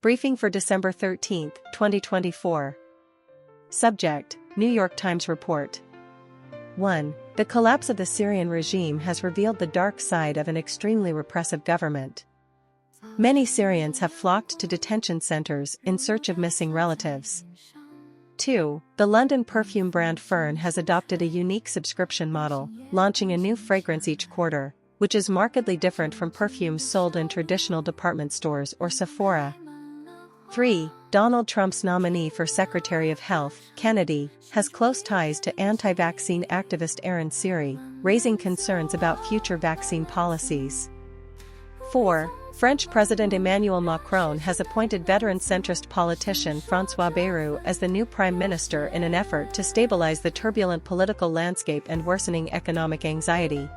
Briefing for December 13, 2024. Subject: New York Times report. 1. The collapse of the Syrian regime has revealed the dark side of an extremely repressive government. Many Syrians have flocked to detention centers in search of missing relatives. 2. The London perfume brand Ffern has adopted a unique subscription model, launching a new fragrance each quarter, which is markedly different from perfumes sold in traditional department stores or Sephora. 3. Donald Trump's nominee for Secretary of Health, Kennedy, has close ties to anti-vaccine activist Aaron Siri, raising concerns about future vaccine policies. 4. French President Emmanuel Macron has appointed veteran centrist politician François Bayrou as the new prime minister in an effort to stabilize the turbulent political landscape and worsening economic anxiety.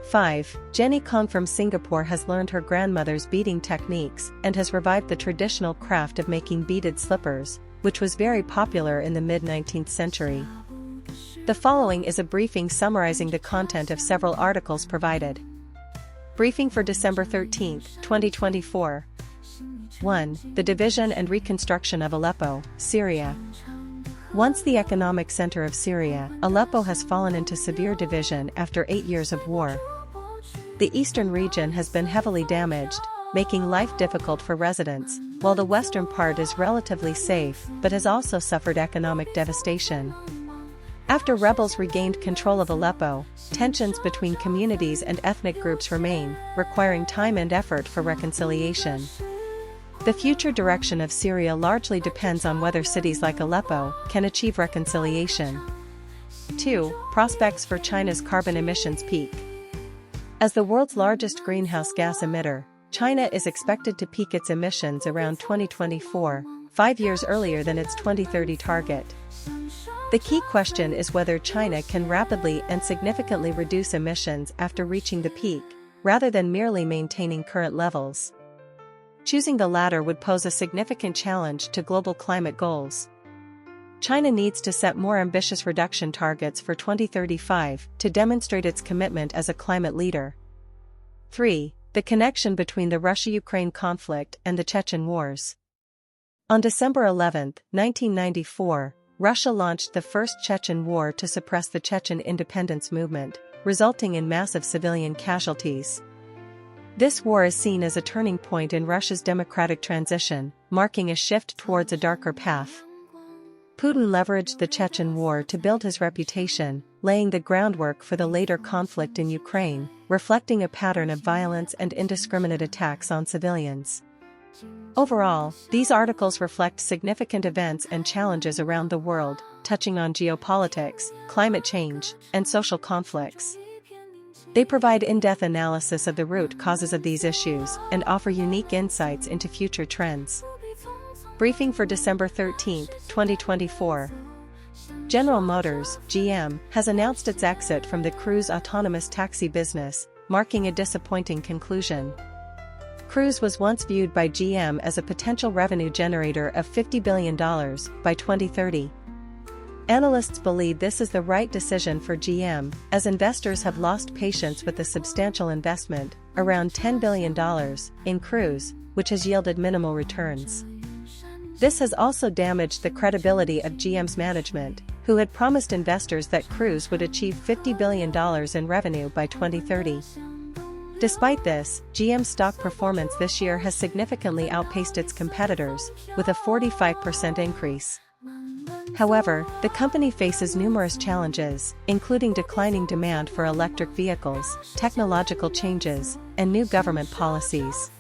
5. Jenny Kong from Singapore has learned her grandmother's beading techniques and has revived the traditional craft of making beaded slippers, which was very popular in the mid-19th century. The following is a briefing summarizing the content of several articles provided. Briefing for December 13, 2024. 1. The division and reconstruction of Aleppo, Syria. Once the economic center of Syria, Aleppo has fallen into severe division after 8 years of war. The eastern region has been heavily damaged, making life difficult for residents, while the western part is relatively safe but has also suffered economic devastation. After rebels regained control of Aleppo, tensions between communities and ethnic groups remain, requiring time and effort for reconciliation. The future direction of Syria largely depends on whether cities like Aleppo can achieve reconciliation. 2. Prospects for China's carbon emissions peak. As the world's largest greenhouse gas emitter, China is expected to peak its emissions around 2024, 5 years earlier than its 2030 target. The key question is whether China can rapidly and significantly reduce emissions after reaching the peak, rather than merely maintaining current levels. Choosing the latter would pose a significant challenge to global climate goals. China needs to set more ambitious reduction targets for 2035 to demonstrate its commitment as a climate leader. 3. The connection between the Russia-Ukraine conflict and the Chechen Wars. On December 11, 1994, Russia launched the First Chechen War to suppress the Chechen independence movement, resulting in massive civilian casualties. This war is seen as a turning point in Russia's democratic transition, marking a shift towards a darker path. Putin leveraged the Chechen War to build his reputation, laying the groundwork for the later conflict in Ukraine, reflecting a pattern of violence and indiscriminate attacks on civilians. Overall, these articles reflect significant events and challenges around the world, touching on geopolitics, climate change, and social conflicts. They provide in-depth analysis of the root causes of these issues and offer unique insights into future trends. Briefing for December 13, 2024. General Motors, GM, has announced its exit from the Cruise autonomous taxi business, marking a disappointing conclusion. Cruise was once viewed by GM as a potential revenue generator of $50 billion by 2030. Analysts believe this is the right decision for GM, as investors have lost patience with the substantial investment, around $10 billion, in Cruise, which has yielded minimal returns. This has also damaged the credibility of GM's management, who had promised investors that Cruise would achieve $50 billion in revenue by 2030. Despite this, GM's stock performance this year has significantly outpaced its competitors, with a 45% increase. However, the company faces numerous challenges, including declining demand for electric vehicles, technological changes, and new government policies.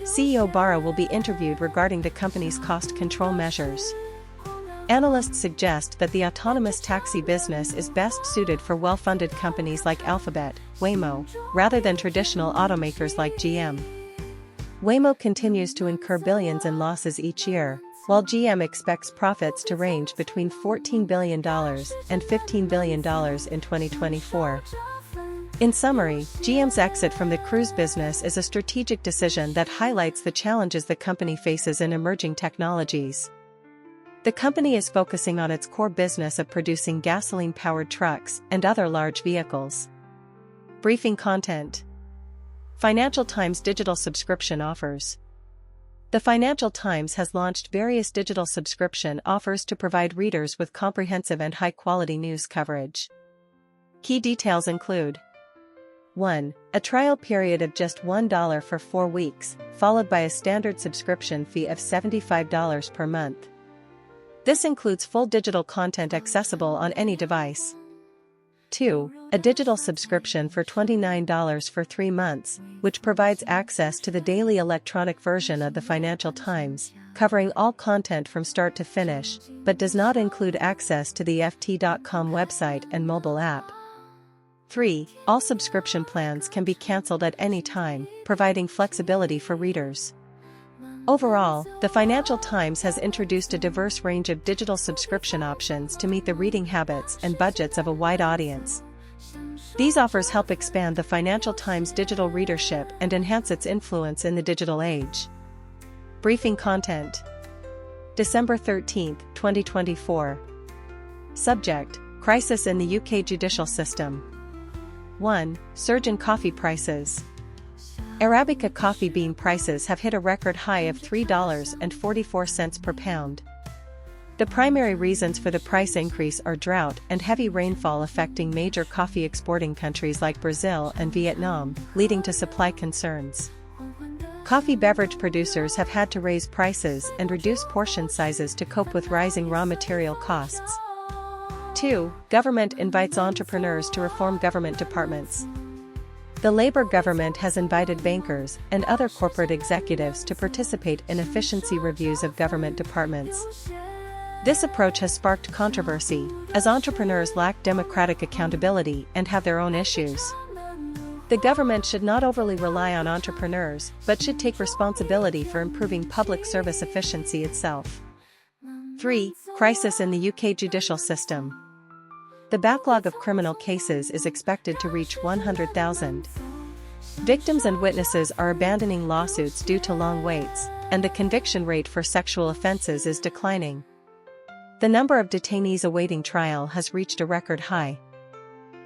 CEO Bayrou will be interviewed regarding the company's cost control measures. Analysts suggest that the autonomous taxi business is best suited for well-funded companies like Alphabet, Waymo, rather than traditional automakers like GM. Waymo continues to incur billions in losses each year, while GM expects profits to range between $14 billion and $15 billion in 2024. In summary, GM's exit from the cruise business is a strategic decision that highlights the challenges the company faces in emerging technologies. The company is focusing on its core business of producing gasoline-powered trucks and other large vehicles. Briefing content. Financial Times digital subscription offers. The Financial Times has launched various digital subscription offers to provide readers with comprehensive and high-quality news coverage. Key details include 1. A trial period of just $1 for 4 weeks, followed by a standard subscription fee of $75 per month. This includes full digital content accessible on any device. 2. A digital subscription for $29 for 3 months, which provides access to the daily electronic version of the Financial Times, covering all content from start to finish, but does not include access to the ft.com website and mobile app. 3. All subscription plans can be cancelled at any time, providing flexibility for readers. Overall, the Financial Times has introduced a diverse range of digital subscription options to meet the reading habits and budgets of a wide audience. These offers help expand the Financial Times' digital readership and enhance its influence in the digital age. Briefing content. December 13, 2024. Subject: Crisis in the UK judicial system. 1. Surge in coffee prices. Arabica coffee bean prices have hit a record high of $3.44 per pound. The primary reasons for the price increase are drought and heavy rainfall affecting major coffee exporting countries like Brazil and Vietnam, leading to supply concerns. Coffee beverage producers have had to raise prices and reduce portion sizes to cope with rising raw material costs. 2. Government invites entrepreneurs to reform government departments. The Labour government has invited bankers and other corporate executives to participate in efficiency reviews of government departments. This approach has sparked controversy, as entrepreneurs lack democratic accountability and have their own issues. The government should not overly rely on entrepreneurs, but should take responsibility for improving public service efficiency itself. 3. Crisis in the UK judicial system. The backlog of criminal cases is expected to reach 100,000. Victims and witnesses are abandoning lawsuits due to long waits, and the conviction rate for sexual offenses is declining. The number of detainees awaiting trial has reached a record high.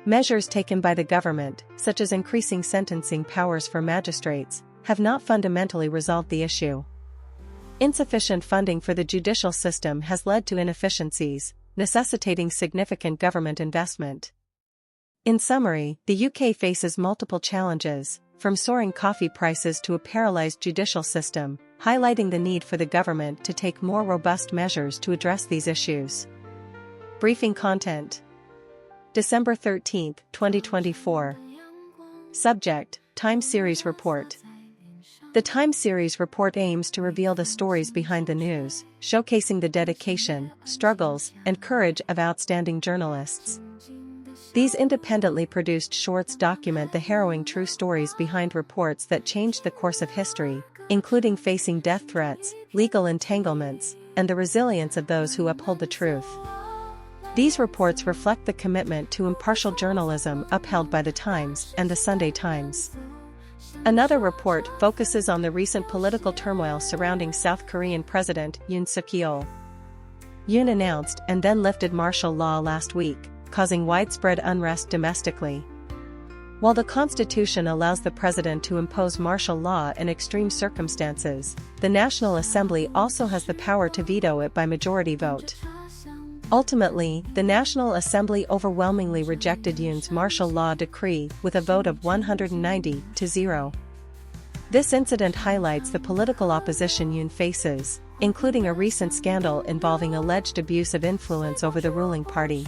Measures taken by the government, such as increasing sentencing powers for magistrates, have not fundamentally resolved the issue. Insufficient funding for the judicial system has led to inefficiencies, necessitating significant government investment. In summary, the UK faces multiple challenges, from soaring coffee prices to a paralyzed judicial system, highlighting the need for the government to take more robust measures to address these issues. Briefing content. December 13, 2024. Subject: Time Series Report. The Time Series report aims to reveal the stories behind the news, showcasing the dedication, struggles, and courage of outstanding journalists. These independently produced shorts document the harrowing true stories behind reports that changed the course of history, including facing death threats, legal entanglements, and the resilience of those who uphold the truth. These reports reflect the commitment to impartial journalism upheld by the Times and the Sunday Times. Another report focuses on the recent political turmoil surrounding South Korean President Yoon Suk-yeol. Yoon announced and then lifted martial law last week, causing widespread unrest domestically. While the Constitution allows the president to impose martial law in extreme circumstances, the National Assembly also has the power to veto it by majority vote. Ultimately, the National Assembly overwhelmingly rejected Yoon's martial law decree with a vote of 190 to 0. This incident highlights the political opposition Yoon faces, including a recent scandal involving alleged abuse of influence over the ruling party.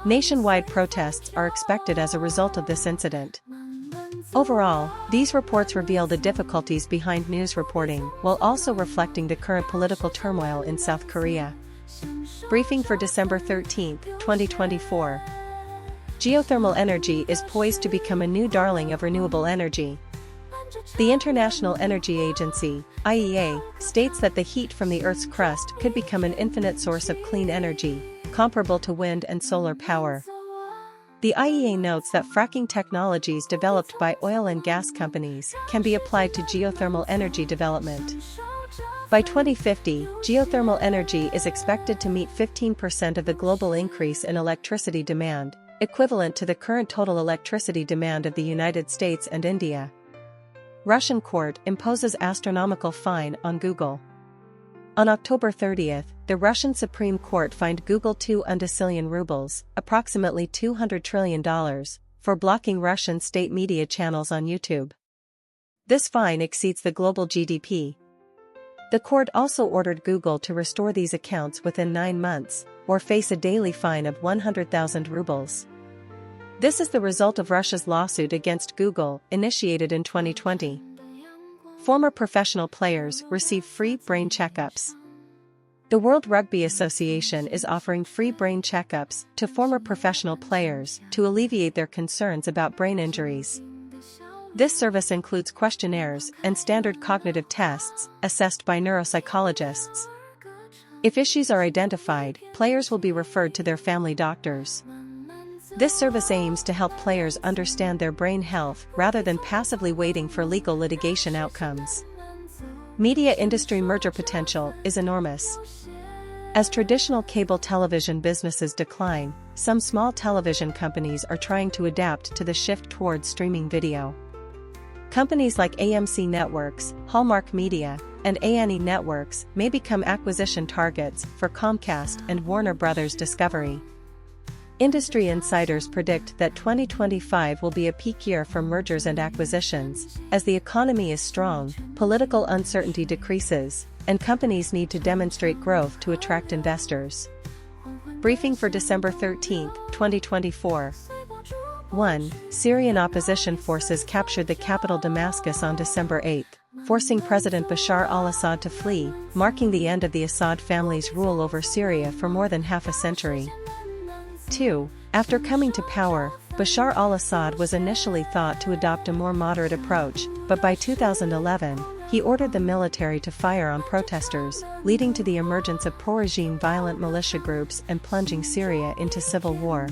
Nationwide protests are expected as a result of this incident. Overall, these reports reveal the difficulties behind news reporting while also reflecting the current political turmoil in South Korea. Briefing for December 13, 2024. Geothermal energy is poised to become a new darling of renewable energy. The International Energy Agency, IEA, states that the heat from the Earth's crust could become an infinite source of clean energy, comparable to wind and solar power. The IEA notes that fracking technologies developed by oil and gas companies can be applied to geothermal energy development. By 2050, geothermal energy is expected to meet 15% of the global increase in electricity demand, equivalent to the current total electricity demand of the United States and India. Russian court imposes astronomical fine on Google. On October 30, the Russian Supreme Court fined Google 2 undecillion rubles, approximately $200 trillion, for blocking Russian state media channels on YouTube. This fine exceeds the global GDP. The court also ordered Google to restore these accounts within 9 months, or face a daily fine of 100,000 rubles. This is the result of Russia's lawsuit against Google, initiated in 2020. Former professional players receive free brain checkups. The World Rugby Association is offering free brain checkups to former professional players to alleviate their concerns about brain injuries. This service includes questionnaires and standard cognitive tests assessed by neuropsychologists. If issues are identified, players will be referred to their family doctors. This service aims to help players understand their brain health rather than passively waiting for legal litigation outcomes. Media industry merger potential is enormous. As traditional cable television businesses decline, some small television companies are trying to adapt to the shift towards streaming video. Companies like AMC Networks, Hallmark Media, and A&E Networks may become acquisition targets for Comcast and Warner Bros. Discovery. Industry insiders predict that 2025 will be a peak year for mergers and acquisitions, as the economy is strong, political uncertainty decreases, and companies need to demonstrate growth to attract investors. Briefing for December 13, 2024. 1. Syrian opposition forces captured the capital Damascus on December 8, forcing President Bashar al-Assad to flee, marking the end of the Assad family's rule over Syria for more than half a century. 2. After coming to power, Bashar al-Assad was initially thought to adopt a more moderate approach, but by 2011, he ordered the military to fire on protesters, leading to the emergence of pro-regime violent militia groups and plunging Syria into civil war.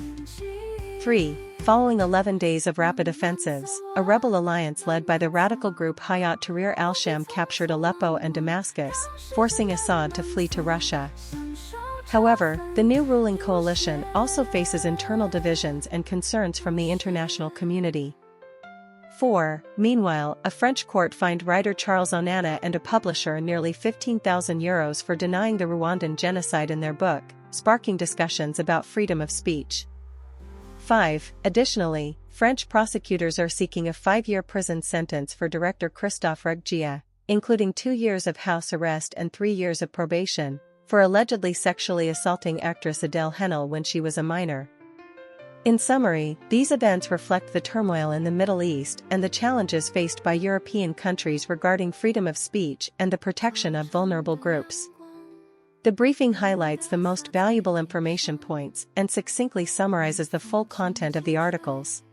3. Following 11 days of rapid offensives, a rebel alliance led by the radical group Hayat Tahrir al-Sham captured Aleppo and Damascus, forcing Assad to flee to Russia. However, the new ruling coalition also faces internal divisions and concerns from the international community. 4. Meanwhile, a French court fined writer Charles Onana and a publisher nearly €15,000 for denying the Rwandan genocide in their book, sparking discussions about freedom of speech. 5. Additionally, French prosecutors are seeking a 5-year prison sentence for director Christophe Reggia, including 2 years of house arrest and 3 years of probation, for allegedly sexually assaulting actress Adèle Haenel when she was a minor. In summary, these events reflect the turmoil in the Middle East and the challenges faced by European countries regarding freedom of speech and the protection of vulnerable groups. The briefing highlights the most valuable information points and succinctly summarizes the full content of the articles.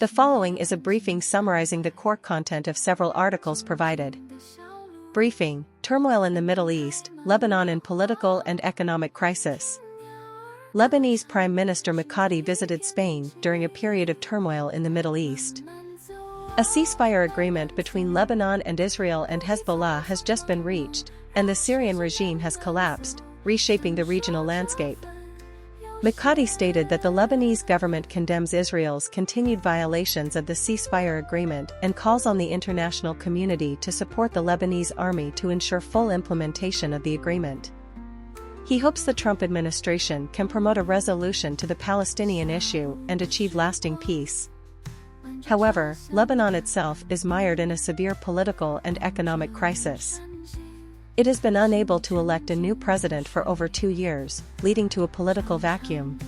The following is a briefing summarizing the core content of several articles provided. Briefing: Turmoil in the Middle East, Lebanon in political and economic crisis. Lebanese Prime Minister Mikati visited Spain during a period of turmoil in the Middle East. A ceasefire agreement between Lebanon and Israel and Hezbollah has just been reached, and the Syrian regime has collapsed, reshaping the regional landscape. Mikati stated that the Lebanese government condemns Israel's continued violations of the ceasefire agreement and calls on the international community to support the Lebanese army to ensure full implementation of the agreement. He hopes the Trump administration can promote a resolution to the Palestinian issue and achieve lasting peace. However, Lebanon itself is mired in a severe political and economic crisis. It has been unable to elect a new president for over 2 years, leading to a political vacuum.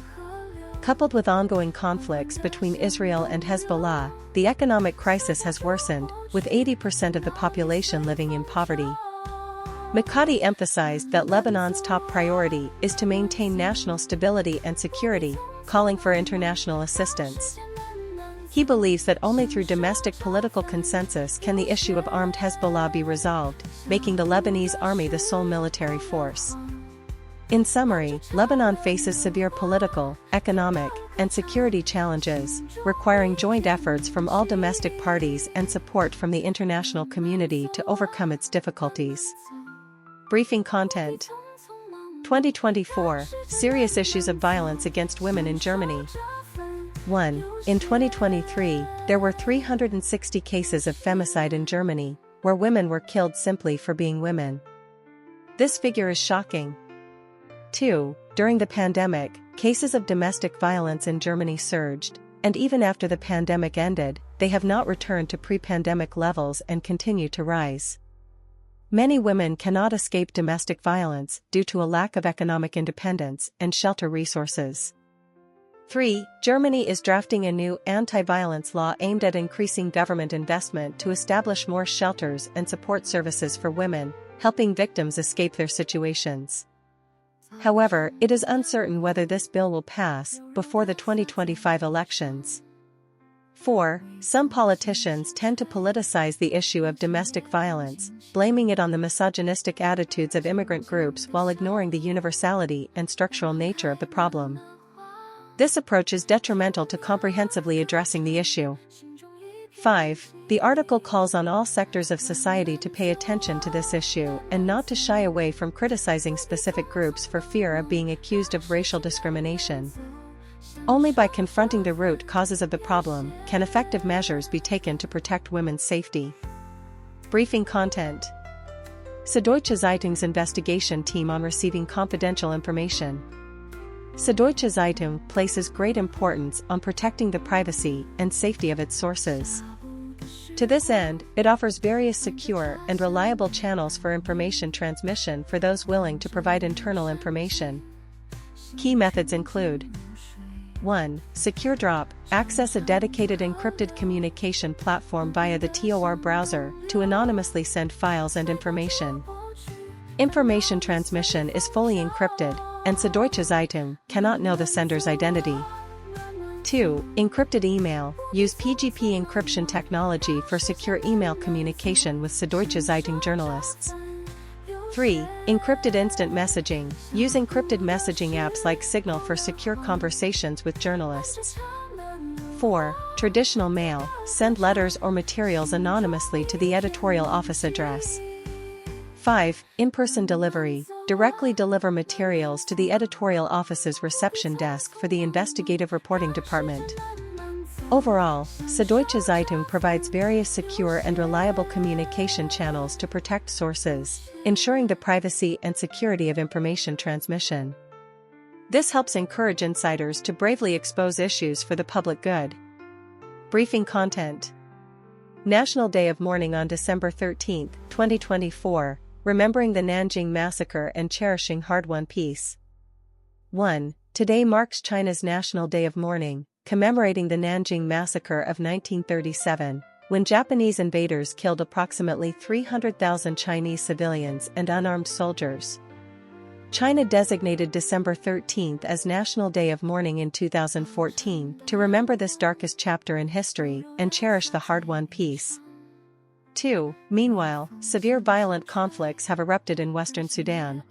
Coupled with ongoing conflicts between Israel and Hezbollah, the economic crisis has worsened, with 80% of the population living in poverty. Mikati emphasized that Lebanon's top priority is to maintain national stability and security, calling for international assistance. He believes that only through domestic political consensus can the issue of armed Hezbollah be resolved, making the Lebanese army the sole military force. In summary, Lebanon faces severe political, economic, and security challenges, requiring joint efforts from all domestic parties and support from the international community to overcome its difficulties. Briefing content: 2024, Serious Issues of Violence Against Women in Germany. 1. In 2023, there were 360 cases of femicide in Germany, where women were killed simply for being women. This figure is shocking. 2. During the pandemic, cases of domestic violence in Germany surged, and even after the pandemic ended, they have not returned to pre-pandemic levels and continue to rise. Many women cannot escape domestic violence due to a lack of economic independence and shelter resources. 3. Germany is drafting a new anti-violence law aimed at increasing government investment to establish more shelters and support services for women, helping victims escape their situations. However, it is uncertain whether this bill will pass before the 2025 elections. 4. Some politicians tend to politicize the issue of domestic violence, blaming it on the misogynistic attitudes of immigrant groups while ignoring the universality and structural nature of the problem. This approach is detrimental to comprehensively addressing the issue. 5. The article calls on all sectors of society to pay attention to this issue and not to shy away from criticizing specific groups for fear of being accused of racial discrimination. Only by confronting the root causes of the problem can effective measures be taken to protect women's safety. Briefing content. Süddeutsche Zeitung's investigation team on receiving confidential information. Süddeutsche Zeitung places great importance on protecting the privacy and safety of its sources. To this end, it offers various secure and reliable channels for information transmission for those willing to provide internal information. Key methods include: 1. Secure Drop. Access a dedicated encrypted communication platform via the Tor browser to anonymously send files and information. Information transmission is fully encrypted, and Süddeutsche Zeitung cannot know the sender's identity. 2. Encrypted email. Use PGP encryption technology for secure email communication with Süddeutsche Zeitung journalists. 3. Encrypted instant messaging. Use encrypted messaging apps like Signal for secure conversations with journalists. 4. Traditional mail. Send letters or materials anonymously to the editorial office address. 5. In-person delivery. Directly deliver materials to the editorial office's reception desk for the investigative reporting department. Overall, Süddeutsche Zeitung provides various secure and reliable communication channels to protect sources, ensuring the privacy and security of information transmission. This helps encourage insiders to bravely expose issues for the public good. Briefing content. National Day of Mourning on December 13, 2024. Remembering the Nanjing Massacre and cherishing hard-won peace. 1. Today marks China's National Day of Mourning, commemorating the Nanjing Massacre of 1937, when Japanese invaders killed approximately 300,000 Chinese civilians and unarmed soldiers. China designated December 13 as National Day of Mourning in 2014 to remember this darkest chapter in history and cherish the hard-won peace. 2. Meanwhile, severe violent conflicts have erupted in Western Sudan.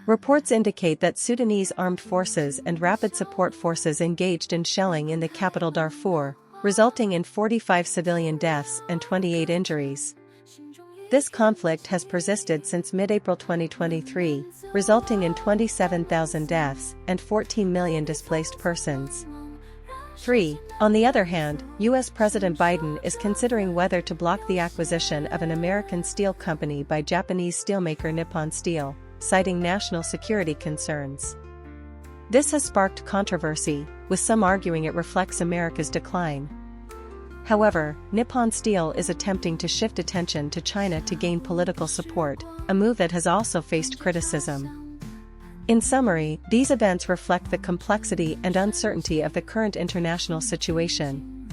Reports indicate that Sudanese armed forces and rapid support forces engaged in shelling in the capital Darfur, resulting in 45 civilian deaths and 28 injuries. This conflict has persisted since mid-April 2023, resulting in 27,000 deaths and 14 million displaced persons. 3. On the other hand, U.S. President Biden is considering whether to block the acquisition of an American steel company by Japanese steelmaker Nippon Steel, citing national security concerns. This has sparked controversy, with some arguing it reflects America's decline. However, Nippon Steel is attempting to shift attention to China to gain political support, a move that has also faced criticism. In summary, these events reflect the complexity and uncertainty of the current international situation.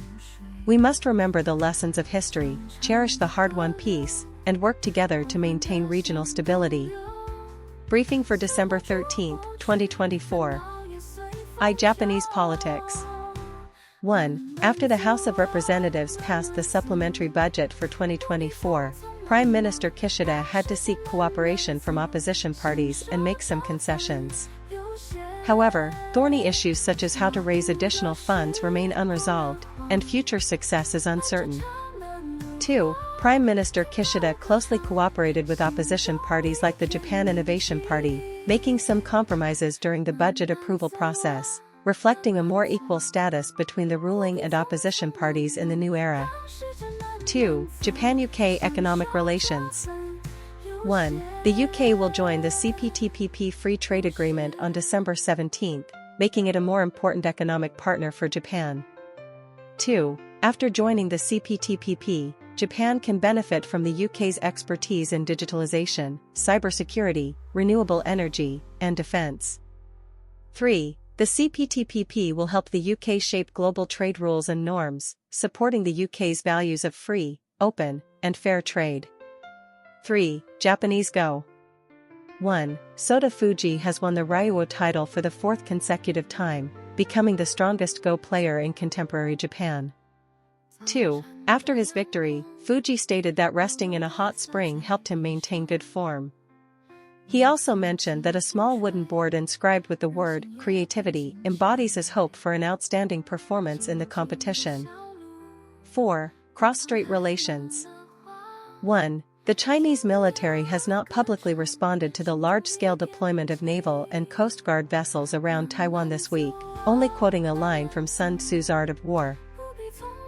We must remember the lessons of history, cherish the hard-won peace, and work together to maintain regional stability. Briefing for December 13, 2024. Japanese politics. 1. After the House of Representatives passed the supplementary budget for 2024, Prime Minister Kishida had to seek cooperation from opposition parties and make some concessions. However, thorny issues such as how to raise additional funds remain unresolved, and future success is uncertain. 2. Prime Minister Kishida closely cooperated with opposition parties like the Japan Innovation Party, making some compromises during the budget approval process, reflecting a more equal status between the ruling and opposition parties in the new era. 2. Japan-UK economic relations. 1. The UK will join the CPTPP Free Trade Agreement on December 17, making it a more important economic partner for Japan. 2. After joining the CPTPP, Japan can benefit from the UK's expertise in digitalization, cybersecurity, renewable energy, and defense. 3. The CPTPP will help the UK shape global trade rules and norms, supporting the UK's values of free, open, and fair trade. 3. Japanese Go. 1. Sota Fuji has won the Ryuo title for the fourth consecutive time, becoming the strongest Go player in contemporary Japan. 2. After his victory, Fuji stated that resting in a hot spring helped him maintain good form. He also mentioned that a small wooden board inscribed with the word creativity embodies his hope for an outstanding performance in the competition. 4. Cross-strait relations. 1. The Chinese military has not publicly responded to the large-scale deployment of naval and Coast Guard vessels around Taiwan this week, only quoting a line from Sun Tzu's Art of War.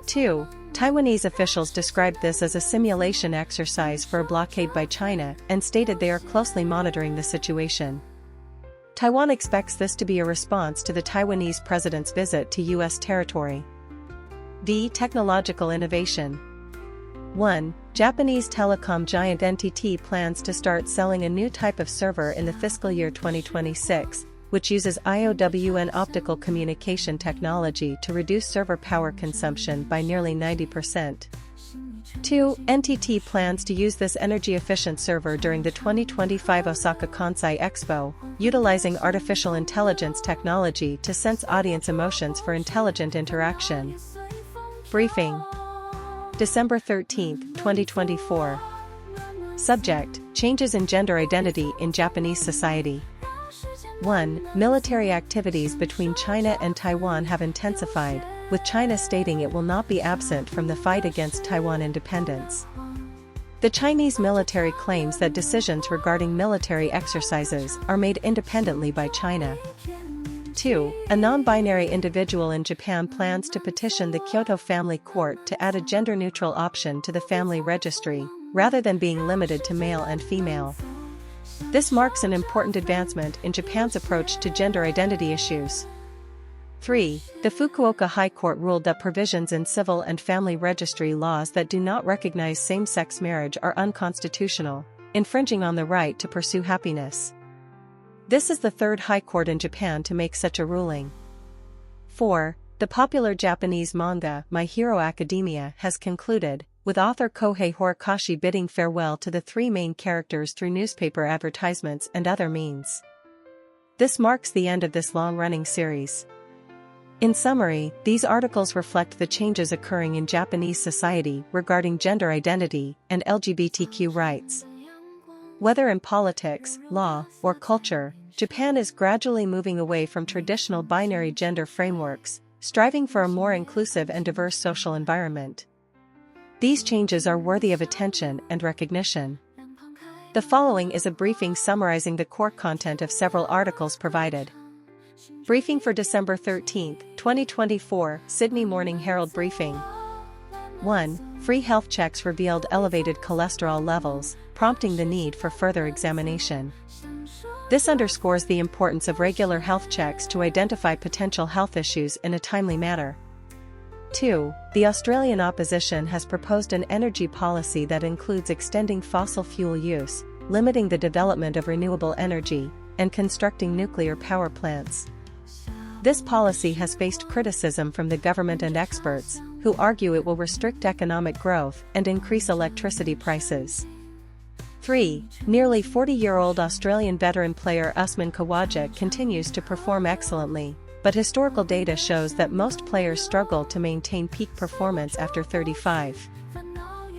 2. Taiwanese officials described this as a simulation exercise for a blockade by China and stated they are closely monitoring the situation. Taiwan expects this to be a response to the Taiwanese president's visit to U.S. territory. D. Technological innovation. 1. Japanese telecom giant NTT plans to start selling a new type of server in the fiscal year 2026, which uses IOWN optical communication technology to reduce server power consumption by nearly 90%. 2. NTT plans to use this energy-efficient server during the 2025 Osaka Kansai Expo, utilizing artificial intelligence technology to sense audience emotions for intelligent interaction. Briefing. December 13, 2024. Subject: Changes in gender identity in Japanese society. 1. Military activities between China and Taiwan have intensified, with China stating it will not be absent from the fight against Taiwan independence. The Chinese military claims that decisions regarding military exercises are made independently by China. 2. A non-binary individual in Japan plans to petition the Kyoto Family Court to add a gender-neutral option to the family registry, rather than being limited to male and female. This marks an important advancement in Japan's approach to gender identity issues. 3. The Fukuoka High Court ruled that provisions in civil and family registry laws that do not recognize same-sex marriage are unconstitutional, infringing on the right to pursue happiness. This is the third high court in Japan to make such a ruling. 4. The popular Japanese manga My Hero Academia has concluded, with author Kohei Horikoshi bidding farewell to the three main characters through newspaper advertisements and other means. This marks the end of this long-running series. In summary, these articles reflect the changes occurring in Japanese society regarding gender identity and LGBTQ rights. Whether in politics, law, or culture, Japan is gradually moving away from traditional binary gender frameworks, striving for a more inclusive and diverse social environment. These changes are worthy of attention and recognition. The following is a briefing summarizing the core content of several articles provided. Briefing for December 13, 2024, Sydney Morning Herald Briefing. 1. Free health checks revealed elevated cholesterol levels, prompting the need for further examination. This underscores the importance of regular health checks to identify potential health issues in a timely manner. 2. The Australian opposition has proposed an energy policy that includes extending fossil fuel use, limiting the development of renewable energy, and constructing nuclear power plants. This policy has faced criticism from the government and experts, who argue it will restrict economic growth and increase electricity prices. 3. Nearly 40-year-old Australian veteran player Usman Khawaja continues to perform excellently, but historical data shows that most players struggle to maintain peak performance after 35.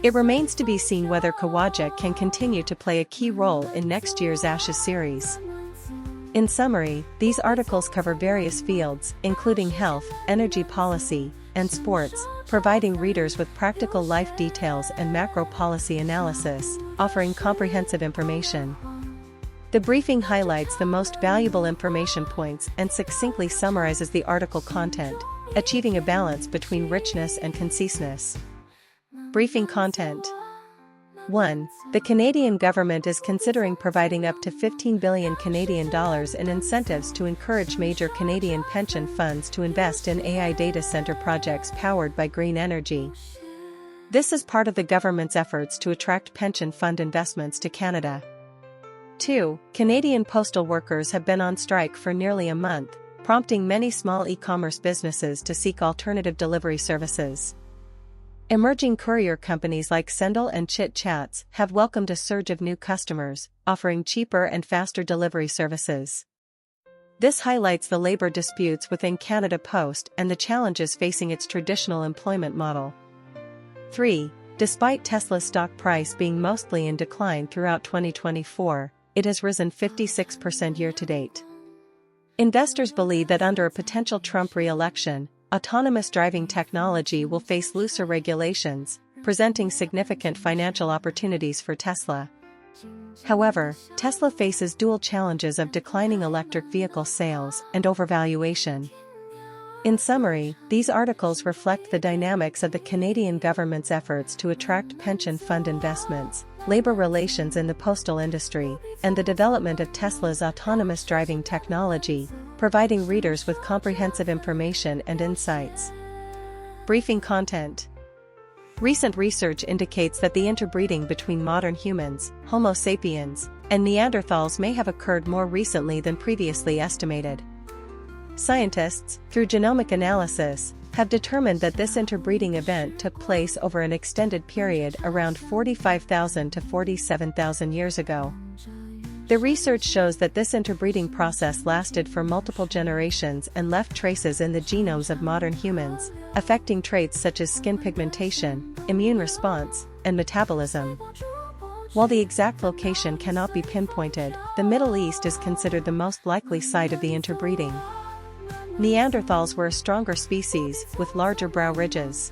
It remains to be seen whether Khawaja can continue to play a key role in next year's Ashes series. In summary, these articles cover various fields, including health, energy policy, and sports, providing readers with practical life details and macro policy analysis, offering comprehensive information. The briefing highlights the most valuable information points and succinctly summarizes the article content, achieving a balance between richness and conciseness. Briefing content. 1. The Canadian government is considering providing up to 15 billion Canadian dollars in incentives to encourage major Canadian pension funds to invest in AI data center projects powered by green energy. This is part of the government's efforts to attract pension fund investments to Canada. 2. Canadian postal workers have been on strike for nearly a month, prompting many small e-commerce businesses to seek alternative delivery services. Emerging courier companies like Sendle and Chit Chats have welcomed a surge of new customers, offering cheaper and faster delivery services. This highlights the labor disputes within Canada Post and the challenges facing its traditional employment model. 3. Despite Tesla's stock price being mostly in decline throughout 2024, it has risen 56% year-to-date. Investors believe that under a potential Trump re-election, autonomous driving technology will face looser regulations, presenting significant financial opportunities for Tesla. However, Tesla faces dual challenges of declining electric vehicle sales and overvaluation. In summary, these articles reflect the dynamics of the Canadian government's efforts to attract pension fund investments, labor relations in the postal industry, and the development of Tesla's autonomous driving technology, providing readers with comprehensive information and insights. Briefing content. Recent research indicates that the interbreeding between modern humans, Homo sapiens, and Neanderthals may have occurred more recently than previously estimated. Scientists, through genomic analysis, have determined that this interbreeding event took place over an extended period around 45,000 to 47,000 years ago. The research shows that this interbreeding process lasted for multiple generations and left traces in the genomes of modern humans, affecting traits such as skin pigmentation, immune response, and metabolism. While the exact location cannot be pinpointed, the Middle East is considered the most likely site of the interbreeding. Neanderthals were a stronger species, with larger brow ridges.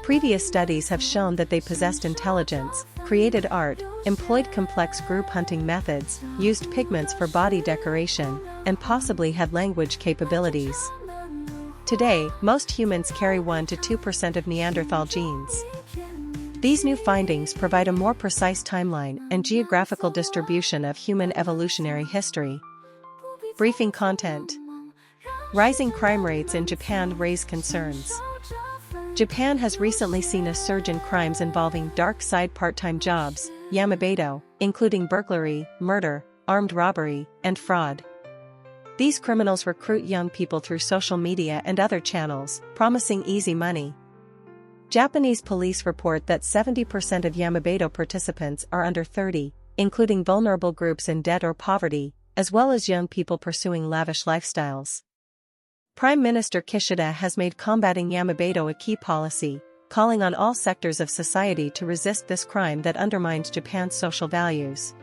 Previous studies have shown that they possessed intelligence, created art, employed complex group hunting methods, used pigments for body decoration, and possibly had language capabilities. Today, most humans carry 1 to 2% of Neanderthal genes. These new findings provide a more precise timeline and geographical distribution of human evolutionary history. Briefing content. Rising crime rates in Japan raise concerns. Japan has recently seen a surge in crimes involving dark-side part-time jobs, yamabeito, including burglary, murder, armed robbery, and fraud. These criminals recruit young people through social media and other channels, promising easy money. Japanese police report that 70% of yamabeito participants are under 30, including vulnerable groups in debt or poverty, as well as young people pursuing lavish lifestyles. Prime Minister Kishida has made combating yamabeito a key policy, calling on all sectors of society to resist this crime that undermines Japan's social values.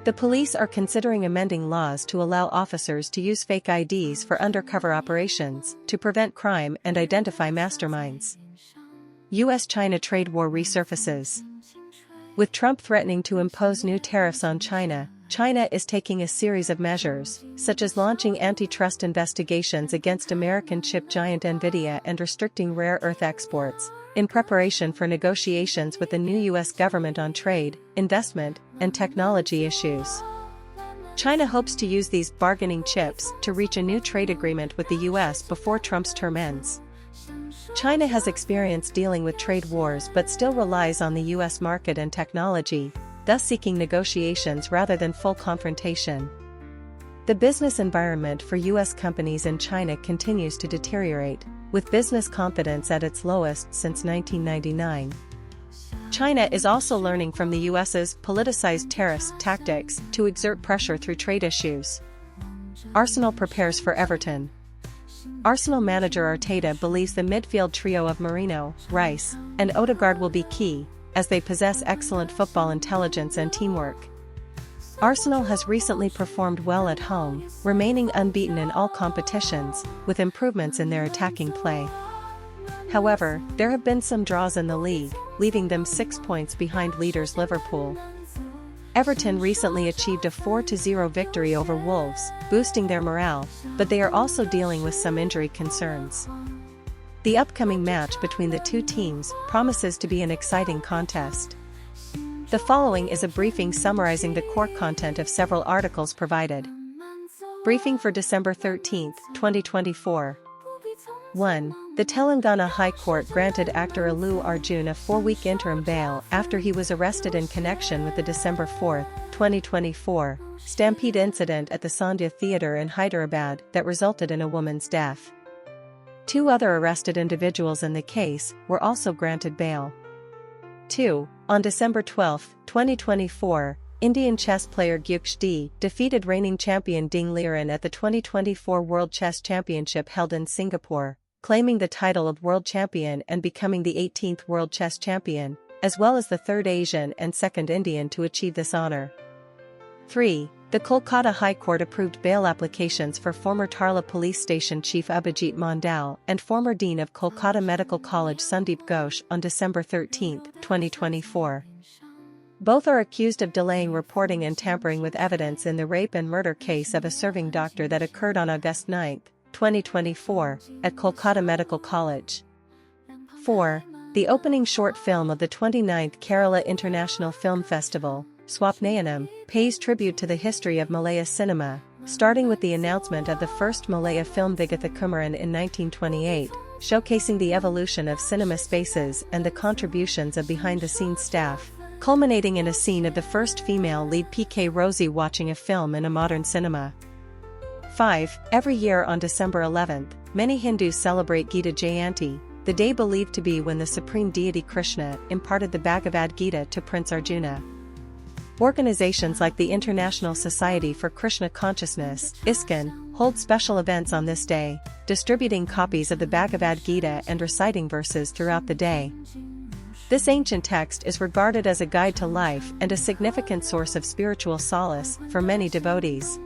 The police are considering amending laws to allow officers to use fake IDs for undercover operations, to prevent crime and identify masterminds. US-China trade war resurfaces. With Trump threatening to impose new tariffs on China, China is taking a series of measures, such as launching antitrust investigations against American chip giant Nvidia and restricting rare earth exports, in preparation for negotiations with the new U.S. government on trade, investment, and technology issues. China hopes to use these bargaining chips to reach a new trade agreement with the U.S. before Trump's term ends. China has experience dealing with trade wars but still relies on the U.S. market and technology, thus seeking negotiations rather than full confrontation. The business environment for U.S. companies in China continues to deteriorate, with business confidence at its lowest since 1999. China is also learning from the U.S.'s politicized tariffs tactics to exert pressure through trade issues. Arsenal prepares for Everton. Arsenal manager Arteta believes the midfield trio of Marino, Rice, and Odegaard will be key, as they possess excellent football intelligence and teamwork. Arsenal has recently performed well at home, remaining unbeaten in all competitions, with improvements in their attacking play. However, there have been some draws in the league, leaving them 6 points behind leaders Liverpool. Everton recently achieved a 4-0 victory over Wolves, boosting their morale, but they are also dealing with some injury concerns. The upcoming match between the two teams promises to be an exciting contest. The following is a briefing summarizing the core content of several articles provided. Briefing for December 13, 2024. 1. The Telangana High Court granted actor Allu Arjun a 4-week interim bail after he was arrested in connection with the December 4, 2024, stampede incident at the Sandhya Theatre in Hyderabad that resulted in a woman's death. 2 other arrested individuals in the case were also granted bail. 2. On December 12, 2024, Indian chess player Gyuksht defeated reigning champion Ding Liren at the 2024 World Chess Championship held in Singapore, claiming the title of world champion and becoming the 18th world chess champion, as well as the 3rd Asian and 2nd Indian to achieve this honor. 3. The Kolkata High Court approved bail applications for former Tarla Police Station Chief Abhijit Mandal and former Dean of Kolkata Medical College Sundeep Ghosh on December 13, 2024. Both are accused of delaying reporting and tampering with evidence in the rape and murder case of a serving doctor that occurred on August 9, 2024, at Kolkata Medical College. 4. The opening short film of the 29th Kerala International Film Festival, Swapnayanam, pays tribute to the history of Malaya cinema, starting with the announcement of the first Malaya film Vigatha Kumaran in 1928, showcasing the evolution of cinema spaces and the contributions of behind-the-scenes staff, culminating in a scene of the first female lead PK Rosie watching a film in a modern cinema. 5. Every year on December 11, many Hindus celebrate Gita Jayanti, the day believed to be when the supreme deity Krishna imparted the Bhagavad Gita to Prince Arjuna. Organizations like the International Society for Krishna Consciousness, ISKCON, hold special events on this day, distributing copies of the Bhagavad Gita and reciting verses throughout the day. This ancient text is regarded as a guide to life and a significant source of spiritual solace for many devotees.